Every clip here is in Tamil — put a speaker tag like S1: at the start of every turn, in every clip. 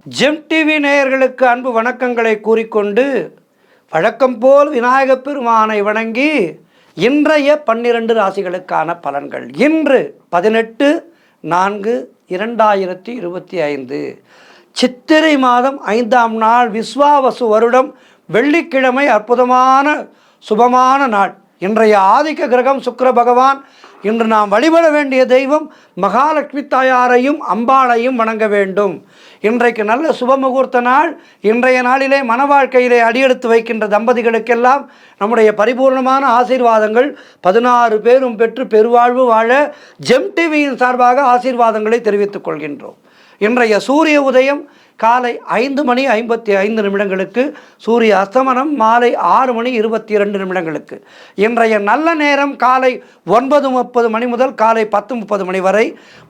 S1: ஜெம் டிவி நேயர்களுக்கு அன்பு வணக்கங்களை கூறிக்கொண்டு வழக்கம் போல் விநாயகப் பெருமானை வணங்கி இன்றைய 12 ராசிகளுக்கான பலன்கள். இன்று 18/4/2025 சித்திரை மாதம் 5ஆம் நாள், விஸ்வாவசு வருடம், வெள்ளிக்கிழமை. அற்புதமான சுபமான நாள். இன்றைய ஆதிக்க கிரகம் சுக்கிர பகவான். இன்று நாம் வழிபட வேண்டிய தெய்வம் மகாலட்சுமி தாயாரையும் அம்பாளையும் வணங்க வேண்டும். இன்றைக்கு நல்ல சுபமுகூர்த்த நாள். இன்றைய நாளிலே மன வாழ்க்கையிலே அடியெடுத்து வைக்கின்ற தம்பதிகளுக்கெல்லாம் நம்முடைய பரிபூர்ணமான ஆசீர்வாதங்கள் 16 பேரும் பெற்று பெருவாழ்வு வாழ ஜெம் டிவியின் சார்பாக ஆசீர்வாதங்களை தெரிவித்துக் கொள்கின்றோம். இன்றைய சூரிய உதயம் காலை 5:55 சூரிய அஸ்தமனம் மாலை 6:22 இன்றைய நல்ல நேரம் காலை 9:30 முதல் காலை 10:30 வரை,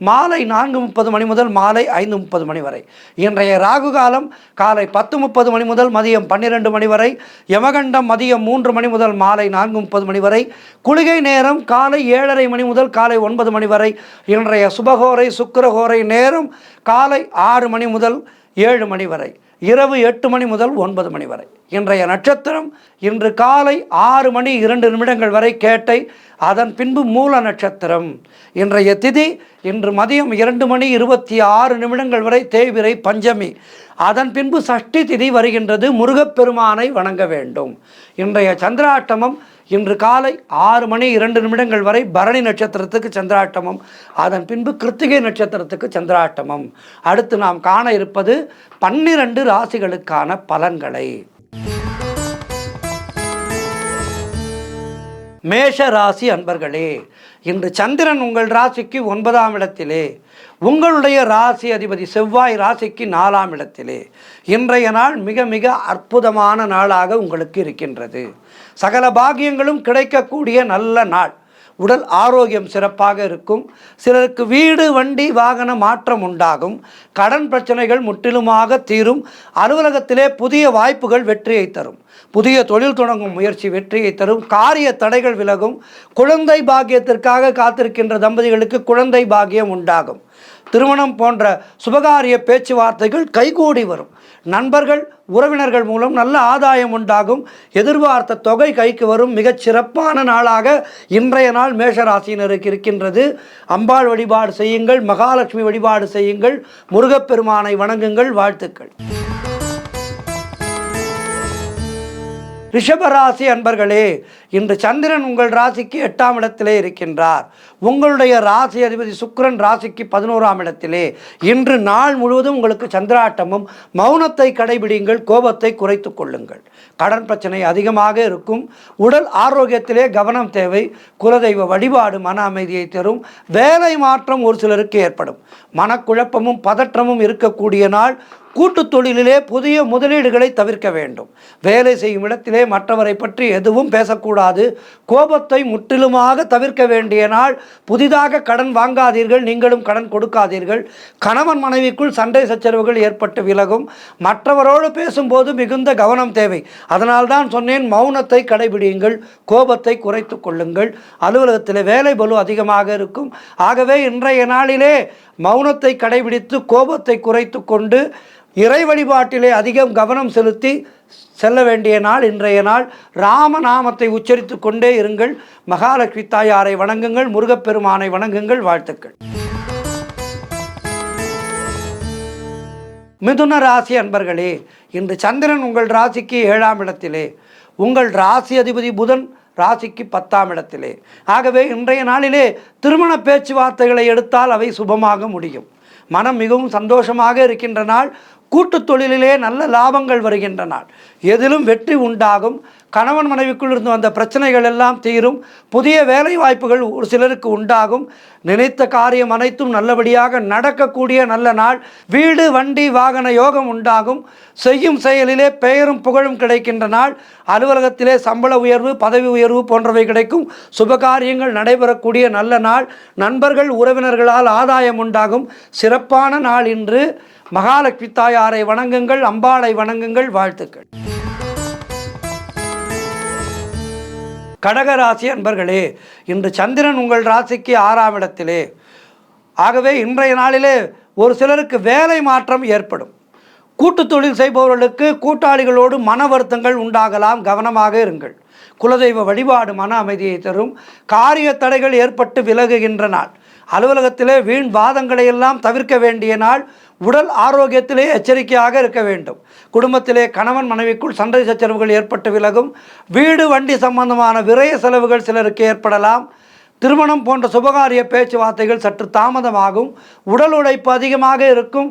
S1: மாலை 4:30 முதல் மாலை 5:30 வரை. இன்றைய ராகு காலம் காலை 10:30 முதல் மதியம் 12 வரை, யமகண்டம் மதியம் 3 முதல் மாலை 4:30 வரை, குளிகை நேரம் காலை 7:30 முதல் காலை 9 வரை. இன்றைய சுபகோரை சுக்கிரகோரை நேரம் காலை 6 முதல் 7 வரை, இரவு 8 முதல் 9 வரை. இன்றைய நட்சத்திரம் இன்று காலை 6:02 வரை கேட்டை, அதன் பின்பு மூல நட்சத்திரம். இன்றைய திதி இன்று மதியம் 2:26 வரை தேய்பிறை பஞ்சமி, அதன் பின்பு சஷ்டி திதி வருகின்றது. முருகப்பெருமானை வணங்க வேண்டும். இன்றைய சந்திராட்டமம் இன்று காலை 6:02 வரை பரணி நட்சத்திரத்துக்கு சந்திராட்டமம், அதன் பின்பு கிருத்திகை நட்சத்திரத்துக்கு சந்திராட்டமம். அடுத்து நாம் காண இருப்பது 12 ராசிகளுக்கான பலன்களை. மேஷ ராசி அன்பர்களே, இன்று சந்திரன் உங்கள் ராசிக்கு 9ஆம் இடத்திலே, உங்களுடைய ராசி அதிபதி செவ்வாய் ராசிக்கு 4ஆம் இடத்திலே. இன்றைய நாள் மிக மிக அற்புதமான நாளாக உங்களுக்கு இருக்கின்றது. சகல பாக்கியங்களும் கிடைக்கக்கூடிய நல்ல நாள். உடல் ஆரோக்கியம் சிறப்பாக இருக்கும். சிலருக்கு வீடு வண்டி வாகன மாற்றம் உண்டாகும். கடன் பிரச்சனைகள் முற்றிலுமாக தீரும். அலுவலகத்திலே புதிய வாய்ப்புகள் வெற்றியை தரும். புதிய தொழில் தொடங்கும் முயற்சி வெற்றியை தரும். காரிய தடைகள் விலகும். குழந்தை பாக்கியத்திற்காக காத்திருக்கின்ற தம்பதிகளுக்கு குழந்தை பாக்கியம் உண்டாகும். திருமணம் போன்ற சுபகாரிய பேச்சுவார்த்தைகள் கைகூடி வரும். நண்பர்கள் உறவினர்கள் மூலம் நல்ல ஆதாயம் உண்டாகும். எதிர்பார்த்த தொகை கைக்கு வரும். மிகச் சிறப்பான நாளாக இன்றைய நாள் மேஷராசினருக்கு இருக்கின்றது. அம்பாள் வழிபாடு செய்யுங்கள், மகாலட்சுமி வழிபாடு செய்யுங்கள், முருகப்பெருமானை வணங்குங்கள். வாழ்த்துக்கள். ரிஷபராசி அன்பர்களே, இன்று சந்திரன் உங்கள் ராசிக்கு 8ஆம் இடத்திலே இருக்கின்றார். உங்களுடைய ராசி அதிபதி சுக்கிரன் ராசிக்கு 11ஆம் இடத்திலே. இன்று நாள் முழுவதும் உங்களுக்கு சந்திராட்டமும். மௌனத்தை கடைபிடிங்கள், கோபத்தை குறைத்து கொள்ளுங்கள். கடன் பிரச்சனை அதிகமாக இருக்கும். உடல் ஆரோக்கியத்திலே கவனம் தேவை. குலதெய்வ வழிபாடு மன அமைதியை தரும். வேலை மாற்றம் ஒரு சிலருக்கு ஏற்படும். மனக்குழப்பமும் பதற்றமும் இருக்கக்கூடிய நாள். கூட்டு தொழிலிலே புதிய முதலீடுகளை தவிர்க்க வேண்டும். வேலை செய்யும் இடத்திலே மற்றவரை பற்றி எதுவும் பேசக்கூடாது. கோபத்தை முற்றிலுமாக தவிர்க்க வேண்டிய நாள். புதிதாக கடன் வாங்காதீர்கள், நீங்களும் கடன் கொடுக்காதீர்கள். கணவன் மனைவிக்குள் சண்டை சச்சரவுகள் ஏற்பட்டு விலகும். மற்றவரோடு பேசும்போது மிகுந்த கவனம் தேவை. அதனால்தான் சொன்னேன், மௌனத்தை கடைபிடியுங்கள், கோபத்தை குறைத்து கொள்ளுங்கள். அலுவலகத்தில் வேலை பளு அதிகமாக இருக்கும். ஆகவே இன்றைய நாளிலே மௌனத்தை கடைபிடித்து கோபத்தை குறைத்து கொண்டு இறை வழிபாட்டிலே அதிகம் கவனம் செலுத்தி செல்ல வேண்டிய நாள் இன்றைய நாள். ராமநாமத்தை உச்சரித்து கொண்டே இருங்கள். மகாலட்சுமி தாயாரை வணங்குங்கள், முருகப்பெருமானை வணங்குங்கள். வாழ்த்துக்கள். மிதுன ராசி அன்பர்களே, இன்று சந்திரன் உங்கள் ராசிக்கு 7ஆம் இடத்திலே, உங்கள் ராசி அதிபதி புதன் ராசிக்கு 10ஆம் இடத்திலே. ஆகவே இன்றைய நாளிலே திருமண பேச்சுவார்த்தைகளை எடுத்தால் அவை சுபமாக முடியும். மனம் மிகவும் சந்தோஷமாக இருக்கின்ற நாள். கூட்டு தொழிலிலே நல்ல லாபங்கள் வருகின்ற நாள். எதிலும் வெற்றி உண்டாகும். கணவன் மனைவிக்குள் இருந்து வந்த பிரச்சனைகள் எல்லாம் தீரும். புதிய வேலை வாய்ப்புகள் ஒரு சிலருக்கு உண்டாகும். நினைத்த காரியம் அனைத்தும் நல்லபடியாக நடக்கக்கூடிய நல்ல நாள். வீடு வண்டி வாகன யோகம் உண்டாகும். செய்யும் செயலிலே பெயரும் புகழும் கிடைக்கின்ற நாள். அலுவலகத்திலே சம்பள உயர்வு பதவி உயர்வு போன்றவை கிடைக்கும். சுபகாரியங்கள் நடைபெறக்கூடிய நல்ல நாள். நண்பர்கள் உறவினர்களால் ஆதாயம் உண்டாகும். சிறப்பான நாள் இன்று. மகாலட்சுமி தாயாரை வணங்குங்கள், அம்பாளை வணங்குங்கள். வாழ்த்துக்கள். கடகராசி அன்பர்களே, இன்று சந்திரன் உங்கள் ராசிக்கு 6ஆம் இடத்திலே. ஆகவே இன்றைய நாளிலே ஒரு சிலருக்கு வேலை மாற்றம் ஏற்படும். கூட்டு தொழில் செய்பவர்களுக்கு கூட்டாளிகளோடு மன வருத்தங்கள் உண்டாகலாம், கவனமாக இருங்கள். குலதெய்வ வழிபாடு மன அமைதியை தரும். காரிய தடைகள் ஏற்பட்டு விலகுகின்ற நாள். அலுவலகத்திலே வீண் வாதங்களை எல்லாம் தவிர்க்க வேண்டிய நாள். உடல் ஆரோக்கியத்திலே எச்சரிக்கையாக இருக்க வேண்டும். குடும்பத்திலே கணவன் மனைவிக்குள் சண்டை சச்சரவுகள் ஏற்பட்டு விலகும். வீடு வண்டி சம்பந்தமான விரய செலவுகள் சிலருக்கு ஏற்படலாம். திருமணம் போன்ற சுபகாரிய பேச்சுவார்த்தைகள் சற்று தாமதமாகும். உடல் உழைப்பு அதிகமாக இருக்கும்,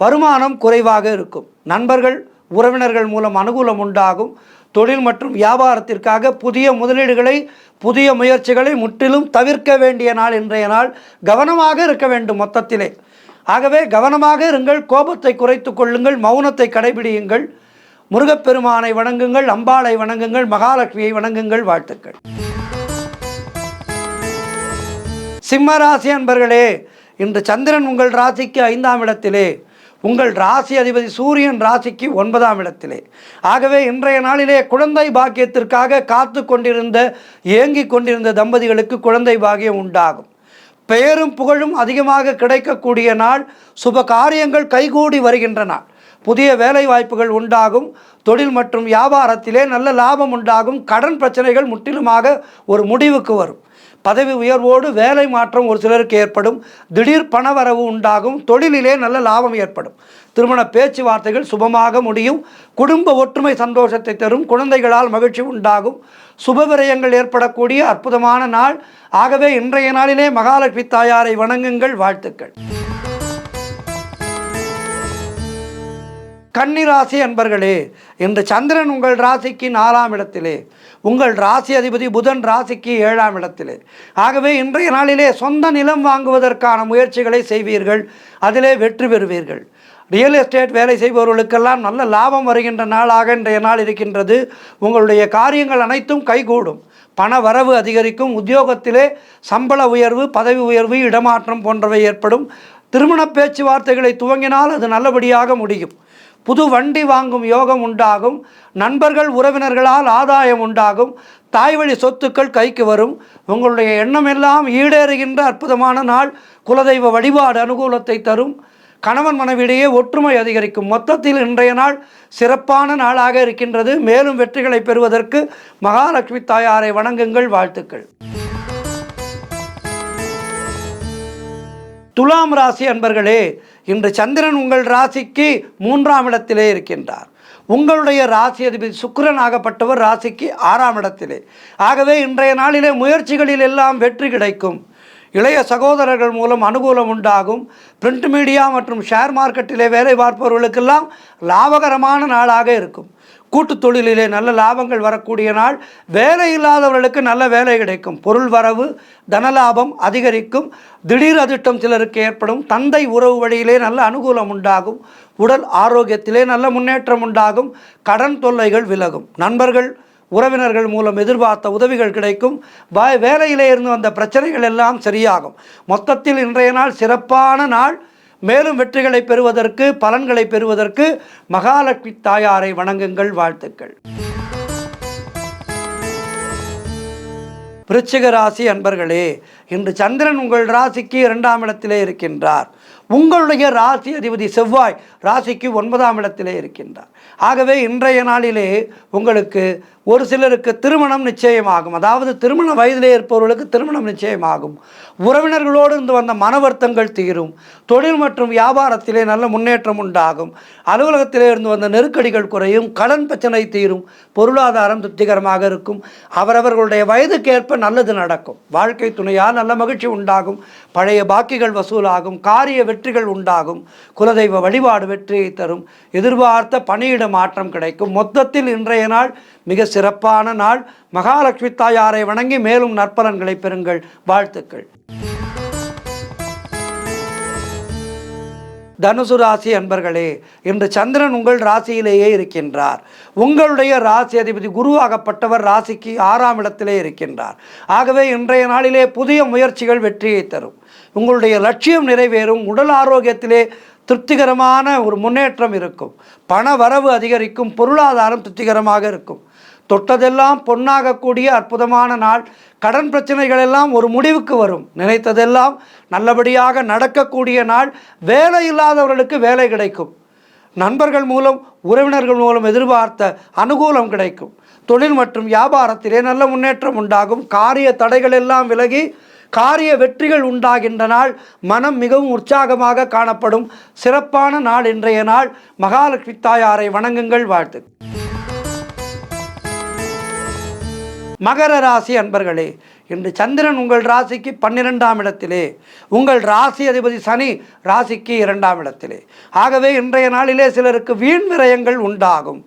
S1: வருமானம் குறைவாக இருக்கும். நண்பர்கள் உறவினர்கள் மூலம் அனுகூலம் உண்டாகும். தொழில் மற்றும் வியாபாரத்திற்காக புதிய முதலீடுகளை புதிய முயற்சிகளை முற்றிலும் தவிர்க்க வேண்டிய நாள் இன்றைய நாள். கவனமாக இருக்க வேண்டும் மொத்தத்திலே. ஆகவே கவனமாக இருங்கள், கோபத்தை குறைத்து கொள்ளுங்கள், மௌனத்தை கடைபிடியுங்கள். முருகப்பெருமானை வணங்குங்கள், அம்பாளை வணங்குங்கள், மகாலட்சுமியை வணங்குங்கள். வாழ்த்துக்கள். சிம்மராசி அன்பர்களே, இன்று சந்திரன் உங்கள் ராசிக்கு 5ஆம் இடத்திலே, உங்கள் ராசி அதிபதி சூரியன் ராசிக்கு 9ஆம் இடத்திலே. ஆகவே இன்றைய நாளிலே குழந்தை பாக்கியத்திற்காக காத்து கொண்டிருந்த ஏங்கிக் கொண்டிருந்த தம்பதிகளுக்கு குழந்தை பாக்கியம் உண்டாகும். பெயரும் புகழும் அதிகமாக கிடைக்கக்கூடிய நாள். சுப காரியங்கள் கைகூடி வருகின்ற நாள். புதிய வேலை வாய்ப்புகள் உண்டாகும். தொழில் மற்றும் வியாபாரத்திலே நல்ல லாபம் உண்டாகும். கடன் பிரச்சனைகள் முற்றிலுமாக ஒரு முடிவுக்கு வரும். பதவி உயர்வோடு வேலை மாற்றம் ஒரு சிலருக்கு ஏற்படும். திடீர் பணவரவு உண்டாகும். தொழிலிலே நல்ல லாபம் ஏற்படும். திருமண பேச்சுவார்த்தைகள் சுபமாக முடியும். குடும்ப ஒற்றுமை சந்தோஷத்தை தரும். குழந்தைகளால் மகிழ்ச்சி உண்டாகும். சுபவிரயங்கள் ஏற்படக்கூடிய அற்புதமான நாள். ஆகவே இன்றைய நாளிலே மகாலட்சுமி தாயாரை வணங்குங்கள். வாழ்த்துக்கள். கன்னிராசி அன்பர்களே, இன்று சந்திரன் உங்கள் ராசிக்கு 4ஆம் இடத்திலே, உங்கள் ராசி அதிபதி புதன் ராசிக்கு 7ஆம் இடத்திலே. ஆகவே இன்றைய நாளிலே சொந்த நிலம் வாங்குவதற்கான முயற்சிகளை செய்வீர்கள். அதிலே வெற்றி பெறுவீர்கள். ரியல் எஸ்டேட் வேலை செய்பவர்களுக்கெல்லாம் நல்ல லாபம் வருகின்ற நாளாக இன்றைய நாள் இருக்கின்றது. உங்களுடைய காரியங்கள் அனைத்தும் கைகூடும். பண வரவு அதிகரிக்கும். உத்தியோகத்திலே சம்பள உயர்வு, பதவி உயர்வு, இடமாற்றம் போன்றவை ஏற்படும். திருமண பேச்சுவார்த்தைகளை துவங்கினால் அது நல்லபடியாக முடியும். புது வண்டி வாங்கும் யோகம் உண்டாகும். நண்பர்கள் உறவினர்களால் ஆதாயம் உண்டாகும். தாய்வழி சொத்துக்கள் கைக்கு வரும். உங்களுடைய எண்ணமெல்லாம் ஈடேறுகின்ற அற்புதமான நாள். குலதெய்வ வழிபாடு அனுகூலத்தை தரும். கணவன் மனைவியிடையே ஒற்றுமை அதிகரிக்கும். மொத்தத்தில் இன்றைய நாள் சிறப்பான நாளாக இருக்கின்றது. மேலும் வெற்றிகளை பெறுவதற்கு மகாலட்சுமி தாயாரை வணங்குங்கள். வாழ்த்துக்கள். துலாம் ராசி அன்பர்களே, இன்று சந்திரன் உங்கள் ராசிக்கு 3ஆம் இடத்திலே இருக்கின்றார். உங்களுடைய ராசி அதிபதி சுக்கிரன் ஆகப்பட்டவர் ராசிக்கு 6ஆம் இடத்திலே. ஆகவே இன்றைய நாளிலே முயற்சிகளில் எல்லாம் வெற்றி கிடைக்கும். இளைய சகோதரர்கள் மூலம் அனுகூலம் உண்டாகும். பிரிண்ட் மீடியா மற்றும் ஷேர் மார்க்கெட்டிலே வேலை பார்ப்பவர்களுக்கெல்லாம் லாபகரமான நாளாக இருக்கும். கூட்டு தொழிலிலே நல்ல லாபங்கள் வரக்கூடிய நாள். வேலை இல்லாதவர்களுக்கு நல்ல வேலை கிடைக்கும். பொருள் வரவு, தனலாபம் அதிகரிக்கும். திடீர் அதிர்ஷ்டம் சிலருக்கு ஏற்படும். தந்தை உறவு வழியிலே நல்ல அனுகூலம் உண்டாகும். உடல் ஆரோக்கியத்திலே நல்ல முன்னேற்றம் உண்டாகும். கடன் தொல்லைகள் விலகும். நண்பர்கள் உறவினர்கள் மூலம் எதிர்பார்த்த உதவிகள் கிடைக்கும். வேலையிலே இருந்து வந்த பிரச்சனைகள் எல்லாம் சரியாகும். மொத்தத்தில் இன்றைய நாள் சிறப்பான நாள். மேலும் வெற்றிகளை பெறுவதற்கு, பலன்களை பெறுவதற்கு மகாலட்சுமி தாயாரை வணங்குங்கள். வாழ்த்துக்கள். விருச்சிக ராசி அன்பர்களே, இன்று சந்திரன் உங்கள் ராசிக்கு 2ஆம் இடத்திலே இருக்கின்றார். உங்களுடைய ராசி அதிபதி செவ்வாய் ராசிக்கு 9ஆம் இடத்திலே இருக்கின்றார். ஆகவே இன்றைய நாளிலே உங்களுக்கு ஒரு சிலருக்கு திருமணம் நிச்சயமாகும். அதாவது திருமண வயதிலே இருப்பவர்களுக்கு திருமணம் நிச்சயமாகும். உறவினர்களோடு இருந்து வந்த மன வருத்தங்கள் தீரும். தொழில் மற்றும் வியாபாரத்திலே நல்ல முன்னேற்றம் உண்டாகும். அலுவலகத்திலே இருந்து வந்த நெருக்கடிகள் குறையும். கடன் பிரச்சனை தீரும். பொருளாதாரம் திருப்திகரமாக இருக்கும். அவரவர்களுடைய வயதுக்கேற்ப நல்லது நடக்கும். வாழ்க்கை துணையால் நல்ல மகிழ்ச்சி உண்டாகும். பழைய பாக்கிகள் வசூலாகும். காரிய வெற்றிகள் உண்டாகும். குலதெய்வ வழிபாடு வெற்றியை தரும். எதிர்பார்த்த பணியிட மாற்றம் கிடைக்கும். மொத்தத்தில் இன்றைய நாள் மிக சிறப்பான நாள். மகாலட்சுமி தாயாரை வணங்கி மேலும் நற்பலன்களை பெறுங்கள். வாழ்த்துக்கள். தனுசு ராசி அன்பர்களே, இன்று சந்திரன் உங்கள் ராசியிலேயே இருக்கின்றார். உங்களுடைய ராசி அதிபதி குருவாகப்பட்டவர் ராசிக்கு 6ஆம் இடத்திலே இருக்கின்றார். ஆகவே இன்றைய நாளிலே புதிய முயற்சிகள் வெற்றியை தரும். உங்களுடைய லட்சியம் நிறைவேறும். உடல் ஆரோக்கியத்திலே திருப்திகரமான ஒரு முன்னேற்றம் இருக்கும். பண வரவு அதிகரிக்கும். பொருளாதாரம் திருப்திகரமாக இருக்கும். தொட்டதெல்லாம் பொன்னாகக்கூடிய அற்புதமான நாள். கடன் பிரச்சனைகள் எல்லாம் ஒரு முடிவுக்கு வரும். நினைத்ததெல்லாம் நல்லபடியாக நடக்கக்கூடிய நாள். வேலை இல்லாதவர்களுக்கு வேலை கிடைக்கும். நண்பர்கள் மூலம் உறவினர்கள் மூலம் எதிர்பார்த்த அனுகூலம் கிடைக்கும். தொழில் மற்றும் வியாபாரத்திலே நல்ல முன்னேற்றம் உண்டாகும். காரிய தடைகள் எல்லாம் விலகி காரிய வெற்றிகள் உண்டாகின்ற நாள். மனம் மிகவும் உற்சாகமாக காணப்படும் சிறப்பான நாள் இன்றைய நாள். மகாலட்சுமி தாயாரை வணங்குங்கள். வாழ்த்து. மகர ராசி அன்பர்களே, இன்று சந்திரன் உங்கள் ராசிக்கு 12ஆம் இடத்திலே, உங்கள் ராசி அதிபதி சனி ராசிக்கு 2ஆம் இடத்திலே. ஆகவே இன்றைய நாளிலே சிலருக்கு வீண் விரயங்கள் உண்டாகும்.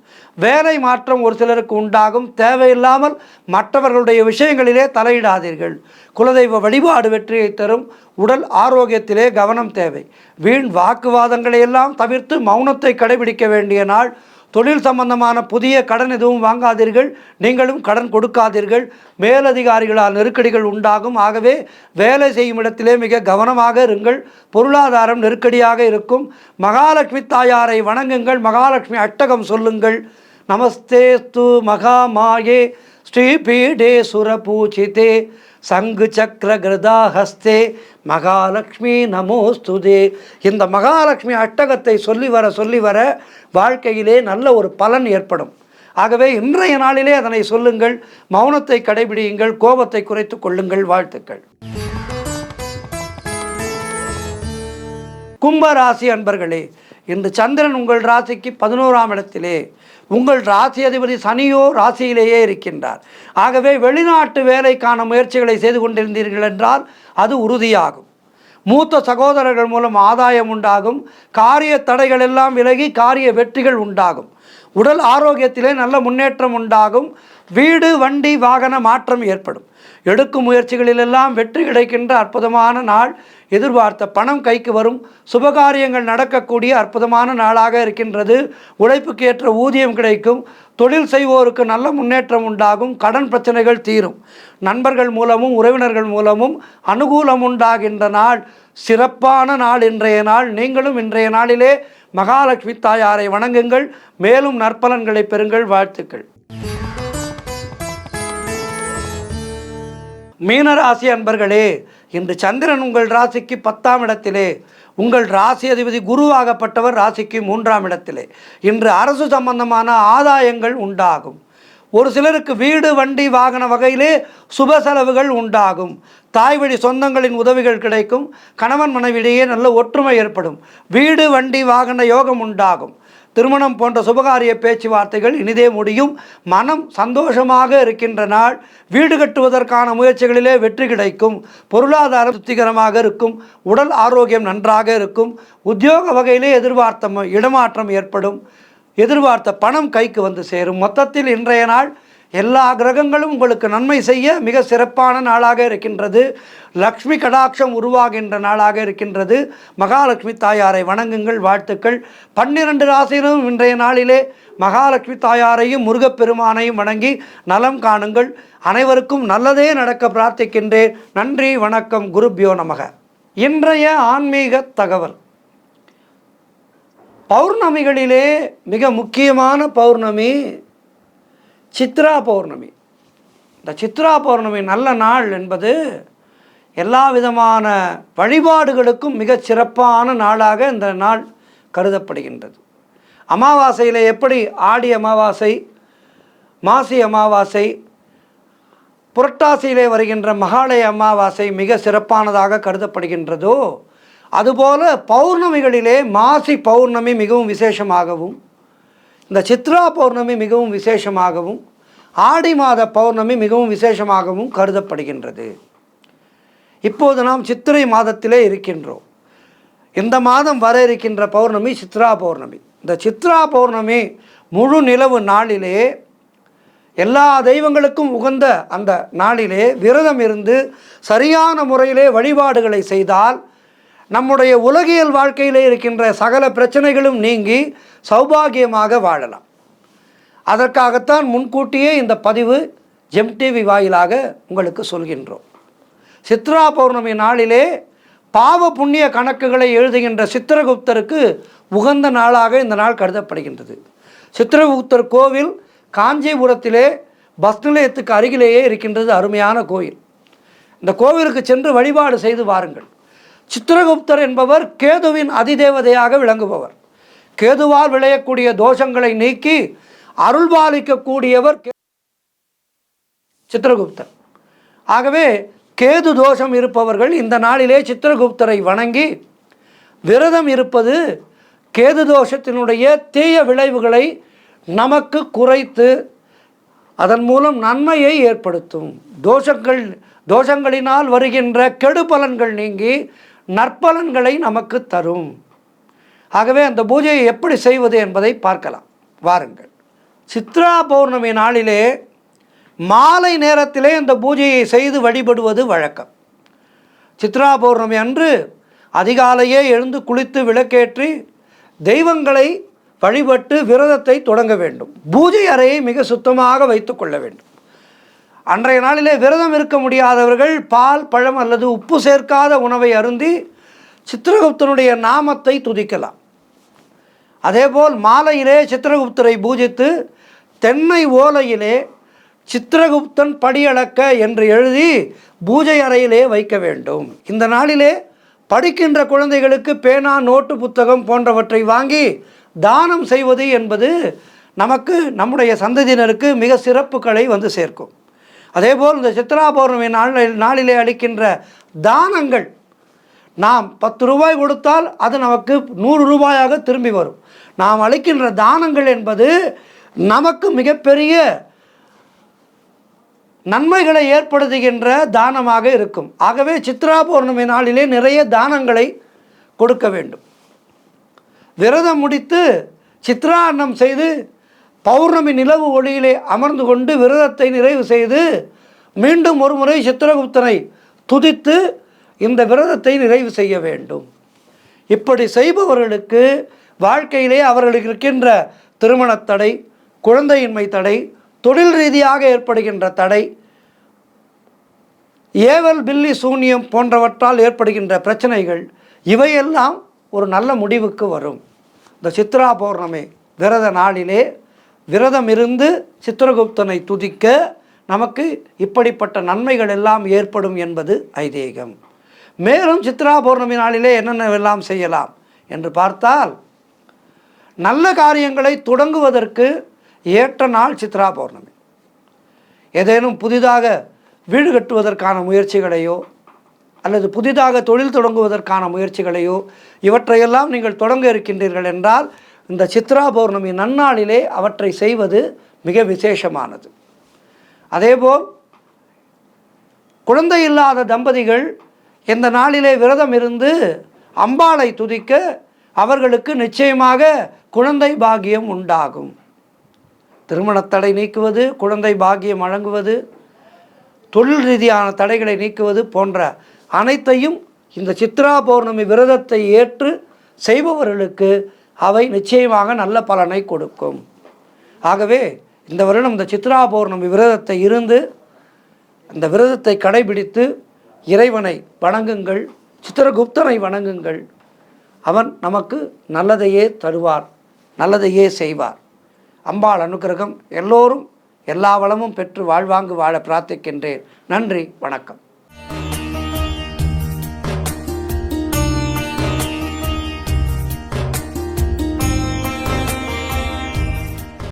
S1: வேலை மாற்றம் ஒரு சிலருக்கு உண்டாகும். தேவையில்லாமல் மற்றவர்களுடைய விஷயங்களிலே தலையிடாதீர்கள். குலதெய்வ வழிபாடு வெற்றியை தரும். உடல் ஆரோக்கியத்திலே கவனம் தேவை. வீண் வாக்குவாதங்களை எல்லாம் தவிர்த்து மௌனத்தை கடைபிடிக்க வேண்டிய நாள். தொழில் சம்பந்தமான புதிய கடன் எதுவும் வாங்காதீர்கள். நீங்களும் கடன் கொடுக்காதீர்கள். மேலதிகாரிகளால் நெருக்கடிகள் உண்டாகும். ஆகவே வேலை செய்யும் இடத்திலே மிக கவனமாக இருங்கள். பொருளாதாரம் நெருக்கடியாக இருக்கும். மகாலட்சுமி தாயாரை வணங்குங்கள். மகாலட்சுமி அஷ்டகம் சொல்லுங்கள். நமஸ்தேஸ்து மகாமாயே ஸ்ரீபீடே சுரபூஜிதே சங்கு சக்கர கிருதாஹஸ்தே மகாலட்சுமி நமோஸ்துதே. இந்த மகாலட்சுமி அஷ்டகத்தை சொல்லி வர வாழ்க்கையிலே நல்ல ஒரு பலன் ஏற்படும். ஆகவே இன்றைய நாளிலே அதனை சொல்லுங்கள். மௌனத்தை கடைபிடியுங்கள். கோபத்தை குறைத்து கொள்ளுங்கள். வாழ்த்துக்கள். கும்பராசி அன்பர்களே, இன்று சந்திரன் உங்கள் ராசிக்கு 11ஆம் இடத்திலே, உங்கள் ராசி அதிபதி சனியோ ராசியிலேயே இருக்கின்றார். ஆகவே வெளிநாட்டு வேலைக்கான முயற்சிகளை செய்து கொண்டிருந்தீர்கள் என்றால் அது உறுதியாகும். மூத்த சகோதரர்கள் மூலம் ஆதாயம் உண்டாகும். காரிய தடைகள் எல்லாம் விலகி காரிய வெற்றிகள் உண்டாகும். உடல் ஆரோக்கியத்திலே நல்ல முன்னேற்றம் உண்டாகும். வீடு வண்டி வாகன மாற்றம் ஏற்படும். எடுக்கும் முயற்சிகளிலெல்லாம் வெற்றி கிடைக்கின்ற அற்புதமான நாள். எதிர்பார்த்த பணம் கைக்கு வரும். சுபகாரியங்கள் நடக்கக்கூடிய அற்புதமான நாளாக இருக்கின்றது. உழைப்புக்கு ஏற்ற ஊதியம் கிடைக்கும். தொழில் செய்வோருக்கு நல்ல முன்னேற்றம் உண்டாகும். கடன் பிரச்சனைகள் தீரும். நண்பர்கள் மூலமும் உறவினர்கள் மூலமும் அனுகூலம் உண்டாகின்ற நாள். சிறப்பான நாள் இன்றைய நாள். நீங்களும் இன்றைய நாளிலே மகாலட்சுமி தாயாரை வணங்குங்கள். மேலும் நற்பலன்களை பெறுங்கள். வாழ்த்துக்கள். மீனராசி அன்பர்களே, இன்று சந்திரன் உங்கள் ராசிக்கு 10ஆம் இடத்திலே, உங்கள் ராசி அதிபதி குருவாகப்பட்டவர் ராசிக்கு 3ஆம் இடத்திலே. இன்று அரசு சம்பந்தமான ஆதாயங்கள் உண்டாகும். ஒரு சிலருக்கு வீடு வண்டி வாகன வகையிலே சுப செலவுகள் உண்டாகும். தாய் வழி சொந்தங்களின் உதவிகள் கிடைக்கும். கணவன் மனைவியிடையே நல்ல ஒற்றுமை ஏற்படும். வீடு வண்டி வாகன யோகம் உண்டாகும். திருமணம் போன்ற சுபகாரிய பேச்சுவார்த்தைகள் இனிதே முடியும். மனம் சந்தோஷமாக இருக்கின்ற நாள். வீடு கட்டுவதற்கான முயற்சிகளிலே வெற்றி கிடைக்கும். பொருளாதாரம் திருப்திகரமாக இருக்கும். உடல் ஆரோக்கியம் நன்றாக இருக்கும். உத்தியோக வகையிலே எதிர்பார்த்த இடமாற்றம் ஏற்படும். எதிர்பார்த்த பணம் கைக்கு வந்து சேரும். மொத்தத்தில் இன்றைய நாள் எல்லா கிரகங்களும் உங்களுக்கு நன்மை செய்ய மிக சிறப்பான நாளாக இருக்கின்றது. லக்ஷ்மி கடாட்சம் உருவாகின்ற நாளாக இருக்கின்றது. மகாலட்சுமி தாயாரை வணங்குங்கள். வாழ்த்துக்கள். 12 ராசியிலும் இன்றைய நாளிலே மகாலட்சுமி தாயாரையும் முருகப்பெருமானையும் வணங்கி நலம் காணுங்கள். அனைவருக்கும் நல்லதே நடக்க பிரார்த்திக்கின்றேன். நன்றி, வணக்கம். குருப்யோ நமக. இன்றைய ஆன்மீக தகவல். பௌர்ணமிகளிலே மிக முக்கியமான பௌர்ணமி சித்ரா பௌர்ணமி. இந்த சித்ரா பௌர்ணமி நல்ல நாள் என்பது எல்லா விதமான வழிபாடுகளுக்கும் மிக சிறப்பான நாளாக இந்த நாள் கருதப்படுகின்றது. அமாவாசையில் எப்படி ஆடி அமாவாசை, மாசி அமாவாசை, புரட்டாசியிலே வருகின்ற மகாலய அமாவாசை மிக சிறப்பானதாக கருதப்படுகின்றதோ, அதுபோல பௌர்ணமிகளிலே மாசி பௌர்ணமி மிகவும் விசேஷமாகவும், இந்த சித்ரா பௌர்ணமி மிகவும் விசேஷமாகவும், ஆடி மாத பௌர்ணமி மிகவும் விசேஷமாகவும் கருதப்படுகின்றது. இப்போது நாம் சித்திரை மாதத்திலே இருக்கின்றோம். இந்த மாதம் வர இருக்கின்ற பௌர்ணமி சித்ரா பௌர்ணமி. இந்த சித்ரா பௌர்ணமி முழு நிலவு நாளிலே எல்லா தெய்வங்களுக்கும் உகந்த அந்த நாளிலே விரதம் இருந்து சரியான முறையிலே வழிபாடுகளை செய்தால் நம்முடைய உலகியல் வாழ்க்கையிலே இருக்கின்ற சகல பிரச்சனைகளும் நீங்கி சௌபாகியமாக வாழலாம். அதற்காகத்தான் முன்கூட்டியே இந்த பதிவு ஜெம் டிவி வாயிலாக உங்களுக்கு சொல்கின்றோம். சித்ரா பௌர்ணமி நாளிலே பாவ புண்ணிய கணக்குகளை எழுதுகின்ற சித்திரகுப்தருக்கு உகந்த நாளாக இந்த நாள் கருதப்படுகின்றது. சித்திரகுப்தர் கோவில் காஞ்சிபுரத்திலே பஸ் நிலையத்துக்கு அருகிலேயே இருக்கின்றது. அருமையான கோயில். இந்த கோவிலுக்கு சென்று வழிபாடு செய்து வாருங்கள். சித்திரகுப்தர் என்பவர் கேதுவின் அதிதேவதையாக விளங்குபவர். கேதுவால் விளையக்கூடிய தோஷங்களை நீக்கி அருள்பாலிக்கக்கூடியவர் சித்திரகுப்தர். ஆகவே கேது தோஷம் இருப்பவர்கள் இந்த நாளிலே சித்திரகுப்தரை வணங்கி விரதம் இருப்பது கேது தோஷத்தினுடைய தீய விளைவுகளை நமக்கு குறைத்து அதன் மூலம் நன்மையை ஏற்படுத்தும். தோஷங்களினால் வருகின்ற கெடு பலன்கள் நீங்கி நற்பலன்களை நமக்கு தரும். ஆகவே அந்த பூஜையை எப்படி செய்வது என்பதை பார்க்கலாம் வாருங்கள். சித்ரா பௌர்ணமி நாளிலே மாலை நேரத்திலே இந்த பூஜையை செய்து வழிபடுவது வழக்கம். சித்ரா பௌர்ணமி அன்று அதிகாலையே எழுந்து குளித்து விளக்கேற்றி தெய்வங்களை வழிபட்டு விரதத்தை தொடங்க வேண்டும். பூஜை அறையை மிக சுத்தமாக வைத்து கொள்ள வேண்டும். அன்றைய நாளிலே விரதம் இருக்க முடியாதவர்கள் பால், பழம் அல்லது உப்பு சேர்க்காத உணவை அருந்தி சித்திரகுப்தனுடைய நாமத்தை துதிக்கலாம். அதேபோல் மாலையிலே சித்திரகுப்தரை பூஜித்து தென்னை ஓலையிலே சித்திரகுப்தன் படியளக்க என்று எழுதி பூஜை அறையிலே வைக்க வேண்டும். இந்த நாளிலே படிக்கின்ற குழந்தைகளுக்கு பேனா, நோட்டு, புத்தகம் போன்றவற்றை வாங்கி தானம் செய்வது என்பது நமக்கு நம்முடைய சந்ததியினருக்கு மிக சிறப்புகளை வந்து சேர்க்கும். அதேபோல் இந்த சித்ரா பௌர்ணமி நாளிலே அளிக்கின்ற தானங்கள், நாம் 10 ரூபாய் கொடுத்தால் அது நமக்கு 100 ரூபாயாக திரும்பி வரும். நாம் அளிக்கின்ற தானங்கள் என்பது நமக்கு மிகப்பெரிய நன்மைகளை ஏற்படுத்துகின்ற தானமாக இருக்கும். ஆகவே சித்ரா பௌர்ணமி நாளிலே நிறைய தானங்களை கொடுக்க வேண்டும். விரதம் முடித்து சித்ரா அன்னம் செய்து பௌர்ணமி நிலவு ஒளியிலே அமர்ந்து கொண்டு விரதத்தை நிறைவு செய்து மீண்டும் ஒரு முறை சித்திரகுப்தனை துதித்து இந்த விரதத்தை நிறைவு செய்ய வேண்டும். இப்படி செய்பவர்களுக்கு வாழ்க்கையிலே அவர்களுக்கு இருக்கின்ற திருமணத் தடை, குழந்தையின்மை தடை, தொழில் ரீதியாக ஏற்படுகின்ற தடை, ஏவல், பில்லி, சூன்யம் போன்றவற்றால் ஏற்படுகின்ற பிரச்சனைகள் இவையெல்லாம் ஒரு நல்ல முடிவுக்கு வரும். இந்த சித்ரா பௌர்ணமி விரத நாளிலே விரதம் இருந்து சித்திரகுப்தனை துதிக்க நமக்கு இப்படிப்பட்ட நன்மைகள் எல்லாம் ஏற்படும் என்பது ஐதீகம். மேலும் சித்ரா பௌர்ணமி நாளிலே என்னென்னவெல்லாம் செய்யலாம் என்று பார்த்தால், நல்ல காரியங்களை தொடங்குவதற்கு ஏற்ற நாள் சித்ரா பௌர்ணமி. ஏதேனும் புதிதாக வீடு கட்டுவதற்கான முயற்சிகளையோ அல்லது புதிதாக தொழில் தொடங்குவதற்கான முயற்சிகளையோ இவற்றையெல்லாம் நீங்கள் தொடங்க இருக்கின்றீர்கள் என்றால் இந்த சித்ரா பௌர்ணமி நன்னாளிலே அவற்றை செய்வது மிக விசேஷமானது. அதேபோல் குழந்தை இல்லாத தம்பதிகள் இந்த நாளிலே விரதம் இருந்து அம்பாளை துதிக்க அவர்களுக்கு நிச்சயமாக குழந்தை பாக்கியம் உண்டாகும். திருமணத்தடை நீக்குவது, குழந்தை பாக்கியம் வழங்குவது, தொழில் ரீதியான தடைகளை நீக்குவது போன்ற அனைத்தையும் இந்த சித்ரா பௌர்ணமி விரதத்தை ஏற்று செய்பவர்களுக்கு அவை நிச்சயமாக நல்ல பலனை கொடுக்கும். ஆகவே இந்த வருடம் இந்த சித்ரா பௌர்ணமி விரதத்தை இருந்து அந்த விரதத்தை கடைபிடித்து இறைவனை வணங்குங்கள், சித்திரகுப்தனை வணங்குங்கள். அவன் நமக்கு நல்லதையே தருவார், நல்லதையே செய்வார். அம்பாள் அனுக்கிரகம் எல்லோரும் எல்லா வளமும் பெற்று வாழ்வாங்கு வாழ பிரார்த்திக்கின்றேன். நன்றி, வணக்கம்.